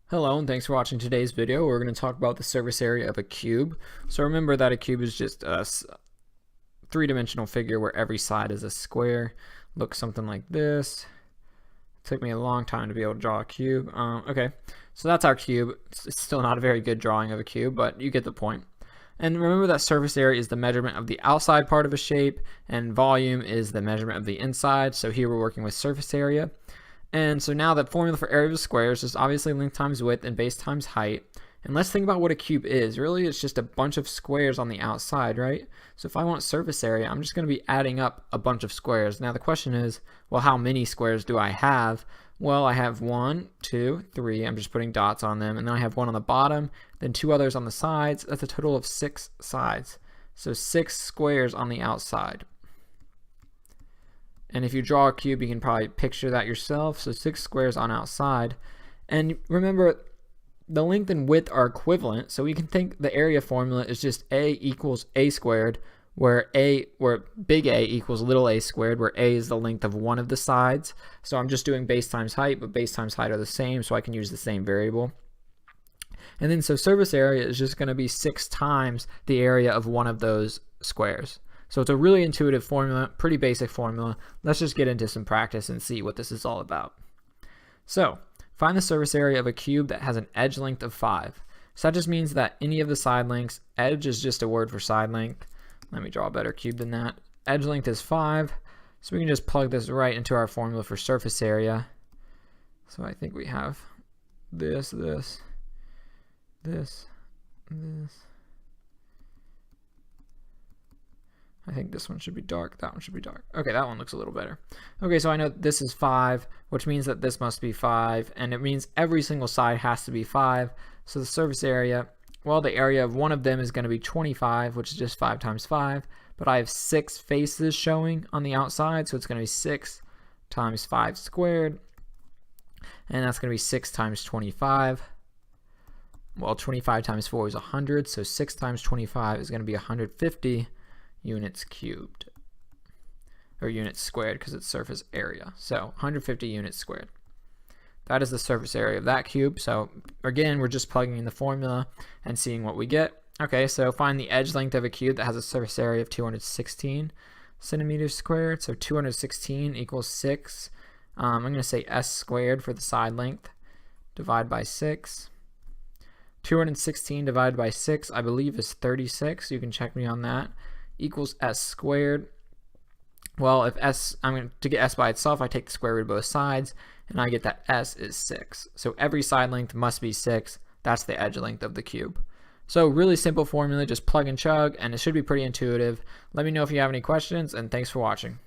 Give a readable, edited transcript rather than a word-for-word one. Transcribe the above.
Hello and thanks for watching today's video. We're going to talk about the surface area of a cube. So remember that a cube is just a three-dimensional figure where every side is a square. Looks something like this. It took me a long time to be able to draw a cube. Okay, so that's our cube. It's still not a very good drawing of a cube, but you get the point. And remember that surface area is the measurement of the outside part of a shape, and volume is the measurement of the inside. So here we're working with surface area. And so now the formula for area of squares is obviously length times width and base times height. And let's think about what a cube is. Really, it's just a bunch of squares on the outside, right? So if I want surface area, I'm just going to be adding up a bunch of squares. Now the question is, well, how many squares do I have? Well, I have 1, 2, 3. I'm just putting dots on them. And then I have one on the bottom, then 2 others on the sides. That's a total of 6 sides. So 6 squares on the outside. And if you draw a cube, you can probably picture that yourself. So 6 squares on outside. And remember, the length and width are equivalent. So we can think the area formula is just A equals A squared, where big A equals little a squared, where A is the length of one of the sides. So I'm just doing base times height, but base times height are the same, so I can use the same variable. And then so surface area is just going to be 6 times the area of one of those squares. So it's a really intuitive formula, pretty basic formula. Let's just get into some practice and see what this is all about. So find the surface area of a cube that has an edge length of 5. So that just means that any of the side lengths, edge is just a word for side length. Let me draw a better cube than that. Edge length is 5. So we can just plug this right into our formula for surface area. So I think we have this. I think this one should be dark, that one should be dark. Okay, that one looks a little better. Okay, so I know this is 5, which means that this must be 5, and it means every single side has to be 5. So the surface area, well, the area of one of them is going to be 25, which is just 5 times 5, but I have 6 faces showing on the outside, so it's going to be 6 times 5 squared, and that's going to be 6 times 25. Well, 25 times 4 is 100, so 6 times 25 is going to be 150 units cubed, or units squared because it's surface area. So 150 units squared. That is the surface area of that cube. So again, we're just plugging in the formula and seeing what we get. Okay, so find the edge length of a cube that has a surface area of 216 centimeters squared. So 216 equals 6. I'm going to say s squared for the side length. Divide by 6. 216 divided by 6, I believe, is 36. You can check me on that. Equals s squared. Well, if to get s by itself, I take the square root of both sides, and I get that s is 6. So every side length must be 6. That's the edge length of the cube. So really simple formula, just plug and chug, and it should be pretty intuitive. Let me know if you have any questions, and thanks for watching.